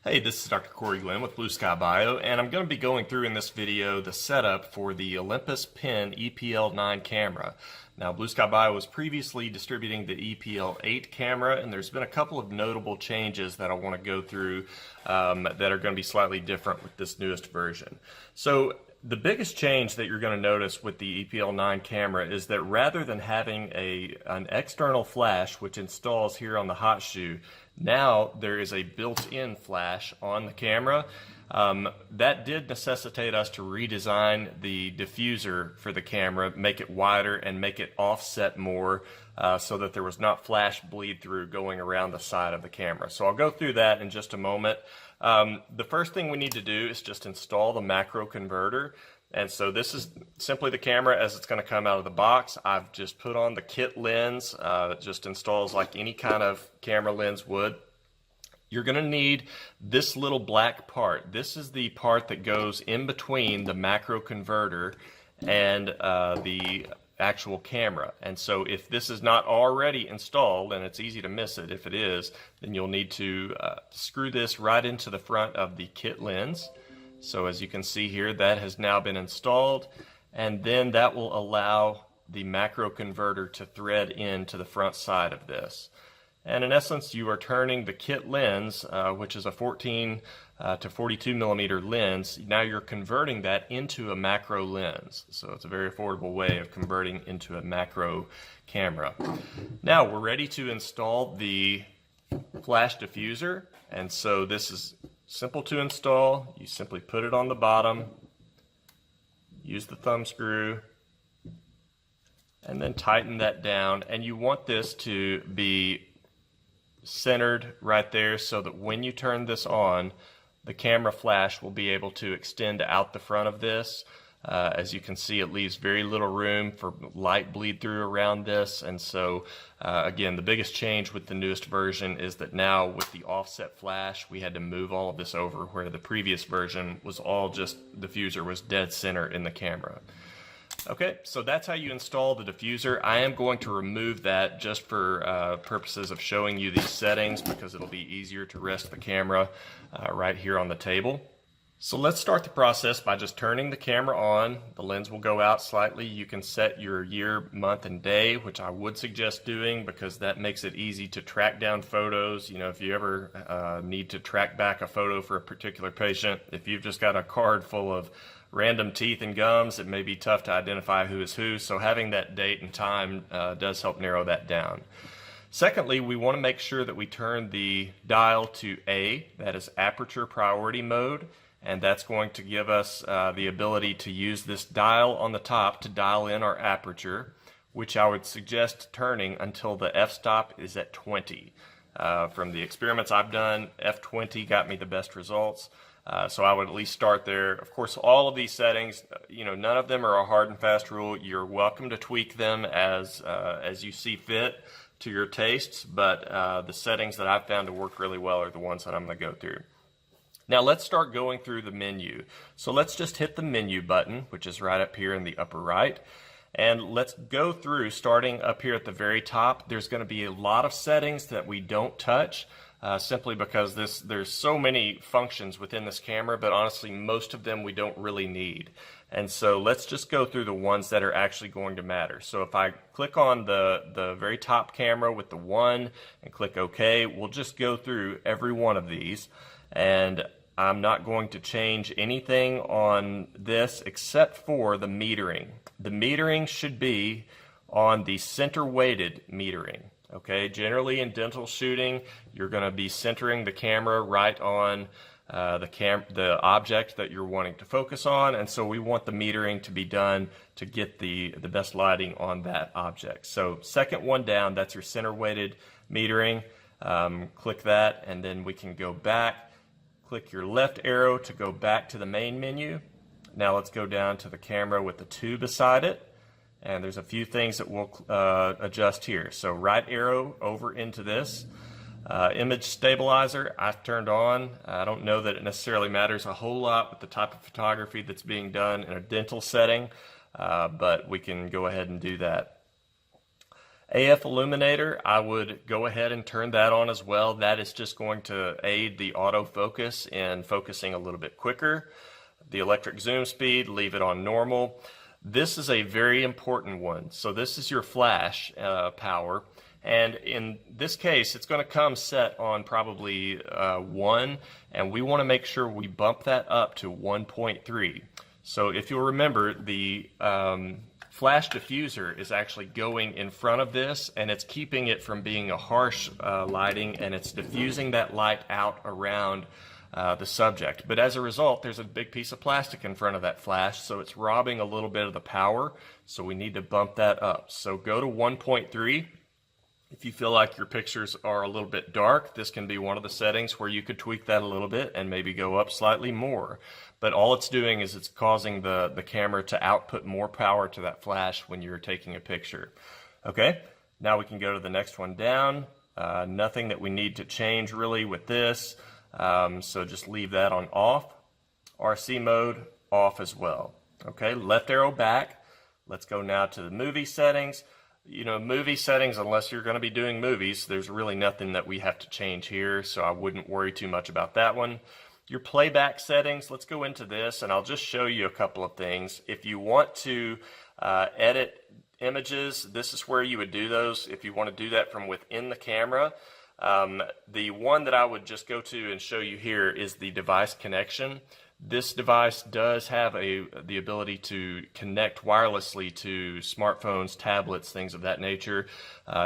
Hey, this is Dr. Corey Glenn with Blue Sky Bio, and I'm going to be going through in this video the setup for the Olympus Pen E-PL9 camera. Now, Blue Sky Bio was previously distributing the E-PL8 camera, and there's been a couple of notable changes that I want to go through that are going to be slightly different with this newest version. So, the biggest change that you're going to notice with the E-PL9 camera is that rather than having an external flash which installs here on the hot shoe, now there is a built-in flash on the camera. That did necessitate us to redesign the diffuser for the camera, make it wider and make it offset more so that there was not flash bleed through going around the side of the camera. So I'll go through that in just a moment. The first thing we need to do is just install the macro converter. And so this is simply the camera as it's going to come out of the box. I've just put on the kit lens. It just installs like any kind of camera lens would. You're going to need this little black part. This is the part that goes in between the macro converter and the actual camera. And so if this is not already installed, and it's easy to miss it if it is, then you'll need to screw this right into the front of the kit lens. So as you can see here, that has now been installed, and then that will allow the macro converter to thread into the front side of this. And in essence, you are turning the kit lens, which is a 14 to 42 millimeter lens. Now you're converting that into a macro lens. So it's a very affordable way of converting into a macro camera. Now we're ready to install the flash diffuser. And so this is simple to install. You simply put it on the bottom, use the thumb screw, and then tighten that down. And you want this to be centered right there so that when you turn this on, the camera flash will be able to extend out the front of this. As you can see, it leaves very little room for light bleed through around this, and so again, the biggest change with the newest version is that now with the offset flash, we had to move all of this over, where the previous version was all just diffuser was dead center in the camera. Okay, so that's how you install the diffuser. I am going to remove that just for purposes of showing you these settings, because it'll be easier to rest the camera right here on the table. So let's start the process by just turning the camera on. The lens will go out slightly. You can set your year, month, and day, which I would suggest doing because that makes it easy to track down photos. You know, if you ever need to track back a photo for a particular patient, if you've just got a card full of random teeth and gums, it may be tough to identify who is who. So having that date and time does help narrow that down. Secondly, we want to make sure that we turn the dial to A, that is aperture priority mode. And that's going to give us the ability to use this dial on the top to dial in our aperture, which I would suggest turning until the f-stop is at 20. From the experiments I've done, f20 got me the best results, so I would at least start there. Of course, all of these settings, you know, none of them are a hard and fast rule. You're welcome to tweak them as you see fit to your tastes, but the settings that I've found to work really well are the ones that I'm going to go through. Now let's start going through the menu. So let's just hit the menu button, which is right up here in the upper right. And let's go through, starting up here at the very top. There's going to be a lot of settings that we don't touch, simply because there's so many functions within this camera, but honestly most of them we don't really need. And so let's just go through the ones that are actually going to matter. So if I click on the very top camera with the 1 and click OK, we'll just go through every one of these. And I'm not going to change anything on this except for the metering. The metering should be on the center weighted metering. Okay, generally in dental shooting, you're going to be centering the camera right on the object that you're wanting to focus on, and so we want the metering to be done to get the best lighting on that object. So second one down, that's your center weighted metering. Click that, and then we can go back. Click your left arrow to go back to the main menu. Now let's go down to the camera with the 2 beside it. And there's a few things that we'll adjust here. So right arrow over into this. Image stabilizer I've turned on. I don't know that it necessarily matters a whole lot with the type of photography that's being done in a dental setting, but we can go ahead and do that. AF illuminator, I would go ahead and turn that on as well. That is just going to aid the autofocus in focusing a little bit quicker. The electric zoom speed, leave it on normal. This is a very important one. So this is your flash power. And in this case, it's going to come set on probably 1, and we want to make sure we bump that up to 1.3. So if you'll remember, the flash diffuser is actually going in front of this, and it's keeping it from being a harsh lighting, and it's diffusing that light out around the subject. But as a result, there's a big piece of plastic in front of that flash, so it's robbing a little bit of the power, so we need to bump that up. So go to 1.3. If you feel like your pictures are a little bit dark, this can be one of the settings where you could tweak that a little bit and maybe go up slightly more. But all it's doing is it's causing the camera to output more power to that flash when you're taking a picture. Okay, now we can go to the next one down. Nothing that we need to change really with this, so just leave that on off. RC mode off as well. Okay, left arrow back. Let's go now to the movie settings. You know, movie settings, unless you're going to be doing movies, there's really nothing that we have to change here, so I wouldn't worry too much about that one. Your playback settings, let's go into this, and I'll just show you a couple of things. If you want to edit images, this is where you would do those. If you want to do that from within the camera, the one that I would just go to and show you here is the device connection. This device does have the ability to connect wirelessly to smartphones, tablets, things of that nature.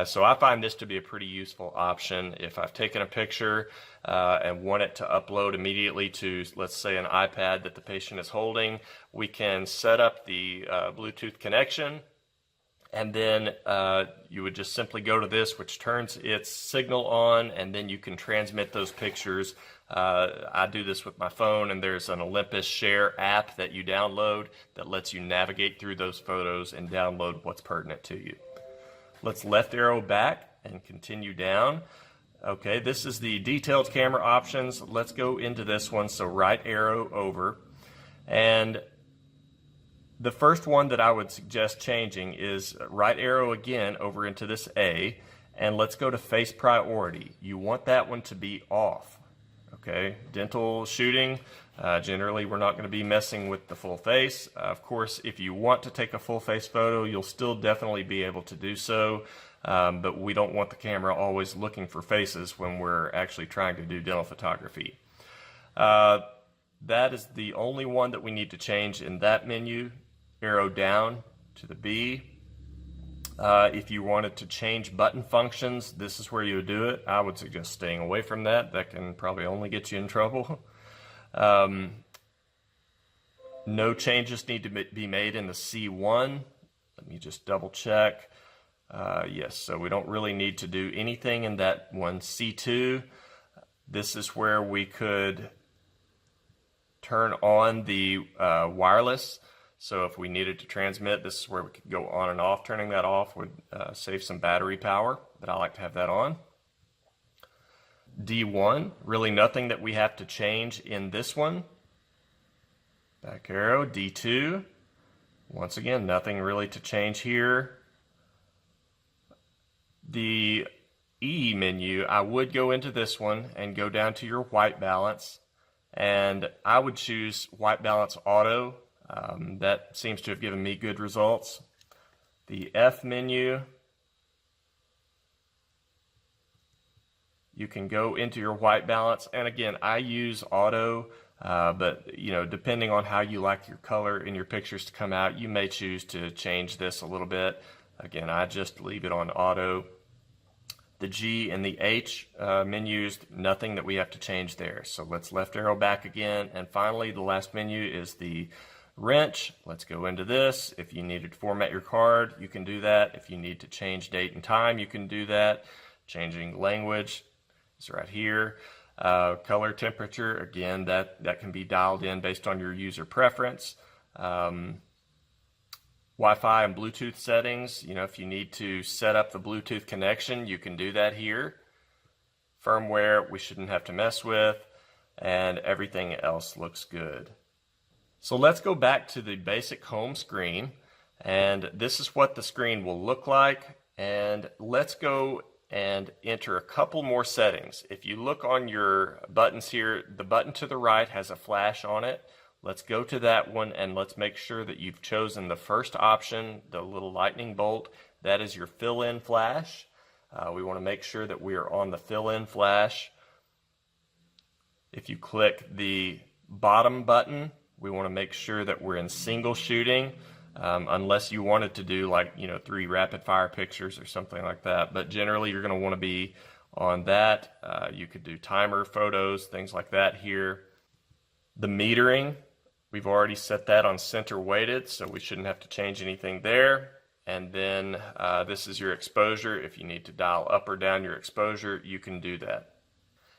So I find this to be a pretty useful option. If I've taken a picture and want it to upload immediately to, let's say, an iPad that the patient is holding, we can set up the Bluetooth connection. And then you would just simply go to this, which turns its signal on, and then you can transmit those pictures. I do this with my phone, and there's an Olympus Share app that you download that lets you navigate through those photos and download what's pertinent to you. Let's left arrow back and continue down. Okay, this is the detailed camera options. Let's go into this one. So right arrow over, and the first one that I would suggest changing is right arrow again over into this A, and let's go to face priority. You want that one to be off. Okay, dental shooting, generally we're not going to be messing with the full face. Of course, if you want to take a full face photo, you'll still definitely be able to do so, but we don't want the camera always looking for faces when we're actually trying to do dental photography. That is the only one that we need to change in that menu. Arrow down to the B. If you wanted to change button functions, this is where you would do it. I would suggest staying away from that. That can probably only get you in trouble. No changes need to be made in the C1. Let me just double check. Yes, so we don't really need to do anything in that one. C2, this is where we could turn on the wireless. So if we needed to transmit, this is where we could go on and off. Turning that off would save some battery power, but I like to have that on. D1, really nothing that we have to change in this one. Back arrow, D2. Once again, nothing really to change here. The E menu, I would go into this one and go down to your white balance, and I would choose white balance auto. That seems to have given me good results. The F menu, you can go into your white balance, and again, I use auto, but you know, depending on how you like your color in your pictures to come out, you may choose to change this a little bit. Again, I just leave it on auto. The G and the H menus, nothing that we have to change there. So let's left arrow back again, and finally the last menu is the wrench. Let's go into this. If you needed to format your card, you can do that. If you need to change date and time, you can do that. Changing language is right here. Color temperature, again, that can be dialed in based on your user preference. Wi-Fi and Bluetooth settings, you know, if you need to set up the Bluetooth connection, you can do that here. Firmware, we shouldn't have to mess with, and everything else looks good. So let's go back to the basic home screen, and this is what the screen will look like. and let's go and enter a couple more settings. If you look on your buttons here, the button to the right has a flash on it. Let's go to that one and let's make sure that you've chosen the first option, the little lightning bolt. That is your fill-in flash. We want to make sure that we are on the fill-in flash. If you click the bottom button, we want to make sure that we're in single shooting. Unless you wanted to do like 3 rapid fire pictures or something like that, but generally you're going to want to be on that. You could do timer photos, things like that here. The metering, we've already set that on center weighted, so we shouldn't have to change anything there. And then this is your exposure. If you need to dial up or down your exposure, you can do that.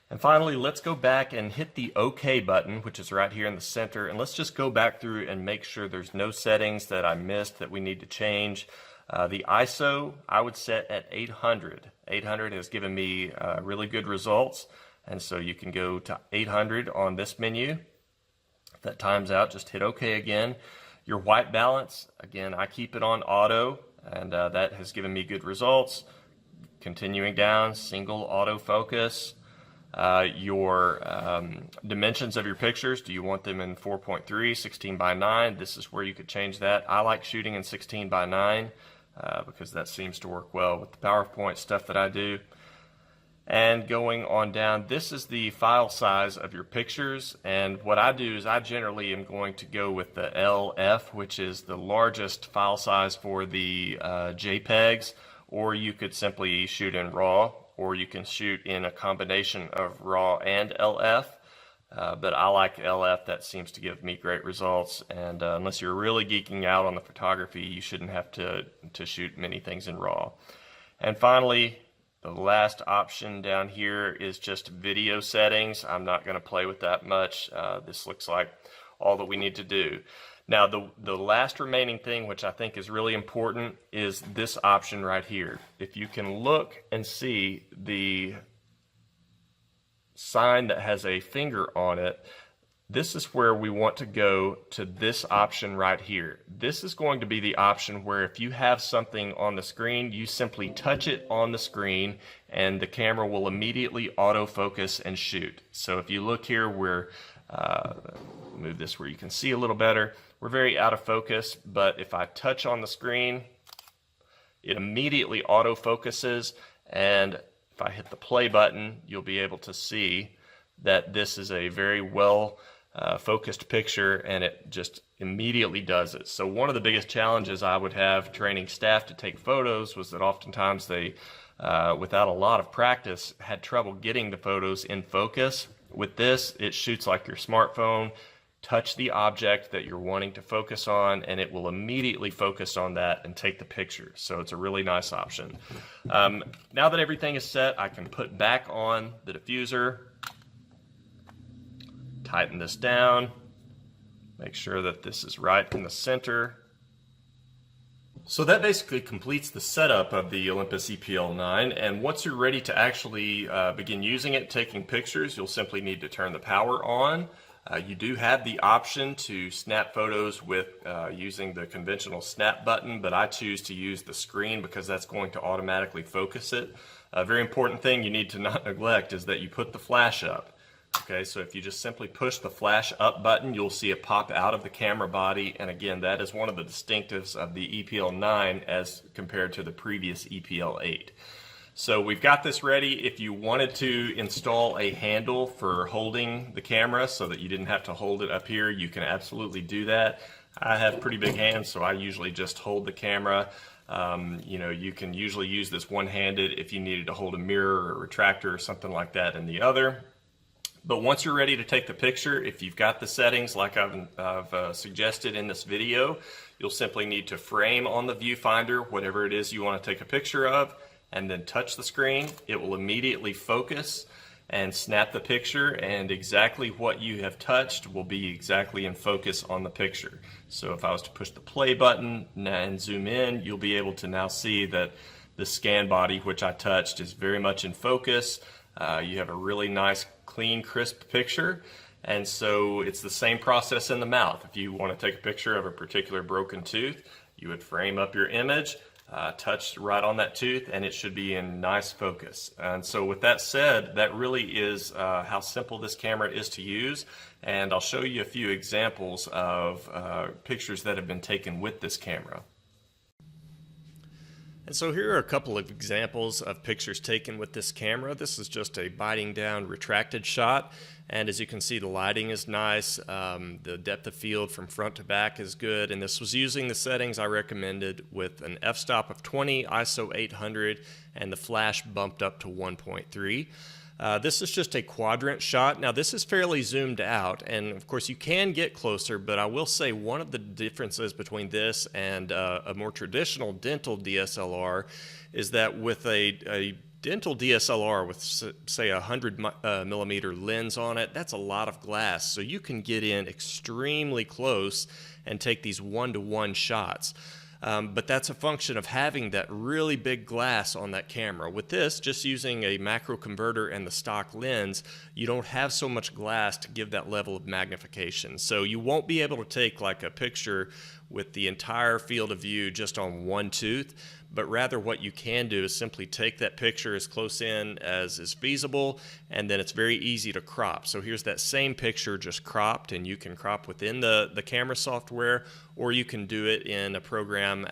And finally, let's go back and hit the OK button, which is right here in the center, and let's just go back through and make sure there's no settings that I missed that we need to change. The ISO, I would set at 800. 800 has given me really good results, and so you can go to 800 on this menu. If that times out, just hit OK again. Your white balance, again, I keep it on auto, and that has given me good results. Continuing down, single autofocus. Your dimensions of your pictures, do you want them in 4.3, 16:9? This is where you could change that. I like shooting in 16:9 because that seems to work well with the PowerPoint stuff that I do. And going on down, this is the file size of your pictures, and what I do is I generally am going to go with the LF, which is the largest file size for the JPEGs, or you could simply shoot in RAW, or you can shoot in a combination of RAW and LF, but I like LF. That seems to give me great results, and unless you're really geeking out on the photography, you shouldn't have to shoot many things in RAW. And finally, the last option down here is just video settings. I'm not going to play with that much. This looks like all that we need to do. Now the last remaining thing, which I think is really important, is this option right here. If you can look and see the sign that has a finger on it, this is where we want to go to this option right here. This is going to be the option where if you have something on the screen, you simply touch it on the screen and the camera will immediately autofocus and shoot. So if you look here, we're move this where you can see a little better. We're very out of focus, but if I touch on the screen, it immediately autofocuses, and if I hit the play button, you'll be able to see that this is a very well focused picture, and it just immediately does it. So one of the biggest challenges I would have training staff to take photos was that oftentimes they, without a lot of practice, had trouble getting the photos in focus. With this, it shoots like your smartphone. Touch the object that you're wanting to focus on, and it will immediately focus on that and take the picture. So it's a really nice option. Now that everything is set, I can put back on the diffuser, tighten this down, make sure that this is right in the center. So that basically completes the setup of the Olympus E-PL9, and once you're ready to actually begin using it, taking pictures, you'll simply need to turn the power on. You do have the option to snap photos with using the conventional snap button, but I choose to use the screen because that's going to automatically focus it. A very important thing you need to not neglect is that you put the flash up. Okay, so if you just simply push the flash up button, you'll see it pop out of the camera body, and again, that is one of the distinctives of the E-PL9 as compared to the previous E-PL8. So we've got this ready. If you wanted to install a handle for holding the camera so that you didn't have to hold it up here, you can absolutely do that. I have pretty big hands, so I usually just hold the camera. You can usually use this one-handed if you needed to hold a mirror or a retractor or something like that in the other. But once you're ready to take the picture, if you've got the settings like I've suggested in this video, you'll simply need to frame on the viewfinder whatever it is you want to take a picture of, and then touch the screen. It will immediately focus and snap the picture, and exactly what you have touched will be exactly in focus on the picture. So if I was to push the play button and zoom in, you'll be able to now see that the scan body, which I touched, is very much in focus. You have a really nice, clean, crisp picture. And so it's the same process in the mouth. If you want to take a picture of a particular broken tooth, you would frame up your image, touch right on that tooth, and it should be in nice focus. And so with that said, that really is how simple this camera is to use, and I'll show you a few examples of pictures that have been taken with this camera. And so here are a couple of examples of pictures taken with this camera. This is just a biting down retracted shot, and as you can see, the lighting is nice, the depth of field from front to back is good, and this was using the settings I recommended with an f-stop of 20, ISO 800, and the flash bumped up to 1.3. This is just a quadrant shot. Now this is fairly zoomed out, and of course you can get closer, but I will say one of the differences between this and a more traditional dental DSLR is that with a dental DSLR with say a 100 millimeter lens on it, that's a lot of glass, so you can get in extremely close and take these one-to-one shots. But that's a function of having that really big glass on that camera. With this, just using a macro converter and the stock lens, you don't have so much glass to give that level of magnification. So you won't be able to take like a picture with the entire field of view just on one tooth, but rather what you can do is simply take that picture as close in as is feasible, and then it's very easy to crop. So here's that same picture just cropped, and you can crop within the camera software, or you can do it in a program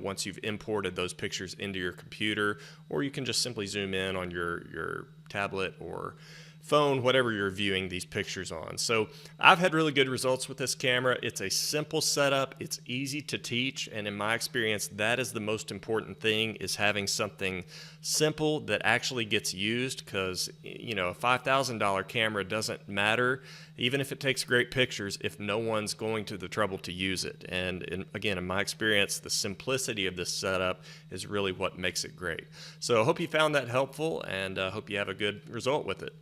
once you've imported those pictures into your computer, or you can just simply zoom in on your tablet or phone, whatever you're viewing these pictures on. So I've had really good results with this camera. It's a simple setup, it's easy to teach, and in my experience that is the most important thing, is having something simple that actually gets used, because a $5,000 camera doesn't matter, even if it takes great pictures, if no one's going to the trouble to use it. And again, in my experience, the simplicity of this setup is really what makes it great. So I hope you found that helpful, and I hope you have a good result with it.